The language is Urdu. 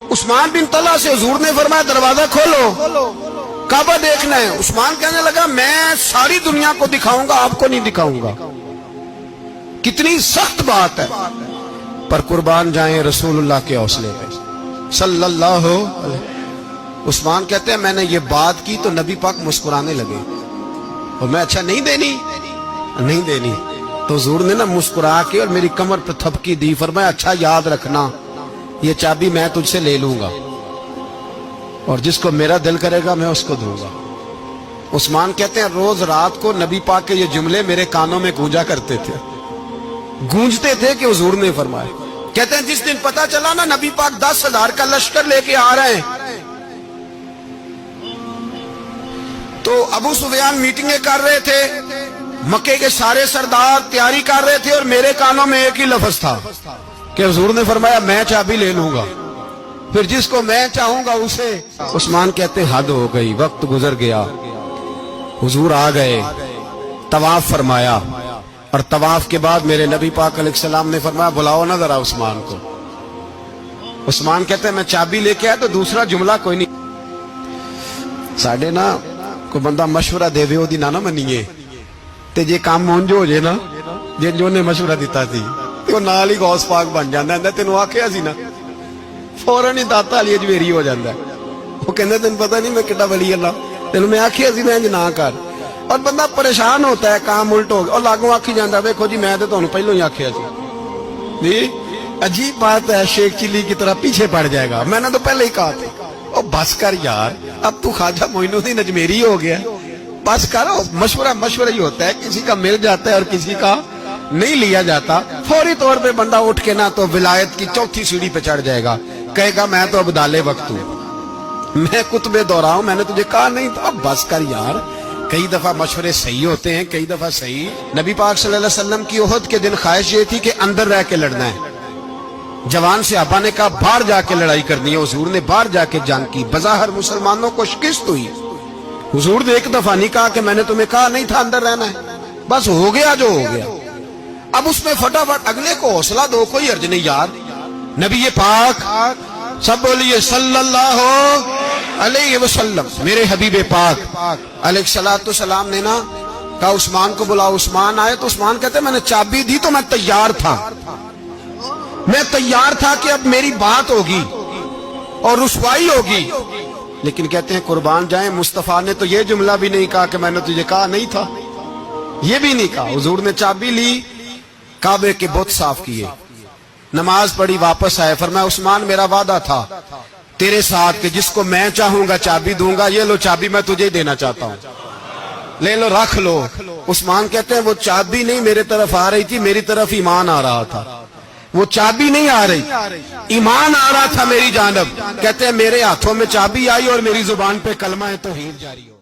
عثمان بن طلحہ سے حضور نے فرمایا دروازہ کھولو، کعبہ دیکھنا ہے۔ عثمان کہنے لگا میں ساری دنیا کو دکھاؤں گا، آپ کو نہیں دکھاؤں گا۔ کتنی سخت بات ہے، پر قربان جائیں رسول اللہ کے حوصلے پہ صلی اللہ علیہ۔ عثمان کہتے ہیں میں نے یہ بات کی تو نبی پاک مسکرانے لگے، اور میں اچھا نہیں دینی تو حضور نے نا مسکرا کے اور میری کمر پہ تھپکی دی، فرمایا اچھا یاد رکھنا یہ چابی میں تجھ سے لے لوں گا، اور جس کو میرا دل کرے گا میں اس کو دوں گا۔ عثمان کہتے ہیں روز رات کو نبی پاک کے یہ جملے میرے کانوں میں گونجتے تھے کہ حضور نے فرمایا۔ کہتے ہیں جس دن پتا چلا نا نبی پاک 10,000 کا لشکر لے کے آ رہے ہیں، تو ابو سفیان میٹنگیں کر رہے تھے، مکے کے سارے سردار تیاری کر رہے تھے، اور میرے کانوں میں ایک ہی لفظ تھا کہ حضور نے فرمایا میں چابی لے لوں گا، پھر جس کو میں چاہوں گا اسے۔ عثمان کہتے ہیں حد ہو گئی، وقت گزر گیا، حضور آ گئے، طواف فرمایا، اور طواف کے بعد میرے نبی پاک علیہ السلام نے فرمایا بلاؤ نا ذرا عثمان کو۔ عثمان کہتے ہیں میں چابی لے کے آیا تو دوسرا جملہ کوئی نہیں۔ ساڑھے نا کوئی بندہ مشورہ دے دے دی نہ منیے تے جے کام مونجو ہو جائے نا، جن جو نے مشورہ دیتا تھی تو نال ہی غوث پاک بن جاندہ ہے۔ تینوں آکھیا سی نا فوراں ہی داتا علی اجمیری ہو جاندہ ہے۔ وہ کہندے تین پتہ نہیں میں کٹا ولی اللہ، تینوں میں آکھیا سی میں نہ کر، اور بندہ پریشان ہوتا ہے کام الٹ ہو گیا، اور لاگوں آکھی جاندہ ہے ویکھو جی میں تے تانوں پہلوں ہی آکھیا سی۔ جی عجیب بات ہے، شیخ چلی کی طرح پیچھے پڑ جائے گا، میں نے تو پہلے ہی کہا تھا۔ او بس کر یار، اب تو خواجہ معین الدین اجمیری ہو گیا، بس کرو۔ مشورہ ہی ہوتا ہے، کسی کا مل جاتا ہے اور کسی کا نہیں لیا جاتا۔ فوری طور پہ بندہ اٹھ کے نہ تو ولایت کی چوتھی سیڑھی پہ چڑھ جائے گا، کہے گا میں تو اب دالے وقت ہوں، میں کتب دورہ ہوں، میں نے تجھے کہا نہیں تھا۔ اب بس کر یار، کئی دفعہ مشورے صحیح ہوتے ہیں، کئی دفعہ صحیح۔ نبی پاک صلی اللہ علیہ وسلم کی احد کے دن خواہش یہ تھی کہ اندر رہ کے لڑنا ہے۔ جوان صحابہ نے کہا باہر جا کے لڑائی کرنی ہے، حضور نے باہر جا کے جنگ کی، بظاہر مسلمانوں کو شکست ہوئی۔ حضور نے ایک دفعہ نہیں کہا کہ میں نے تمہیں کہا نہیں تھا اندر رہنا ہے، بس ہو گیا جو ہو گیا۔ اب اس میں فٹافٹ اگلے کو حوصلہ دو، کوئی عرض نہیں یار۔ نبی پاک سب بولیے صلی اللہ علیہ وسلم، میرے حبیب پاک علیہ السلام نے نا کہا عثمان کو بلاؤ۔ عثمان آئے تو عثمان کہتے ہیں میں نے چابی دی تو میں تیار تھا کہ اب میری بات ہوگی اور رسوائی ہوگی، لیکن کہتے ہیں قربان جائیں مصطفیٰ نے تو یہ جملہ بھی نہیں کہا کہ میں نے تجھے کہا نہیں تھا، یہ بھی نہیں کہا۔ حضور نے چابی لی، کعبے کے بت صاف کیے، نماز پڑھی، واپس آئے، فرمایا عثمان میرا وعدہ تھا تیرے ساتھ کہ جس کو میں چاہوں گا چابی دوں گا، یہ لو چابی میں تجھے دینا چاہتا ہوں، لے لو رکھ لو۔ عثمان کہتے ہیں وہ چابی نہیں میرے طرف آ رہی تھی، میری طرف ایمان آ رہا تھا، وہ چابی نہیں آ رہی، ایمان آ رہا تھا میری جانب۔ کہتے ہیں میرے ہاتھوں میں چابی آئی اور میری زبان پہ کلمہ توحید جاری ہو۔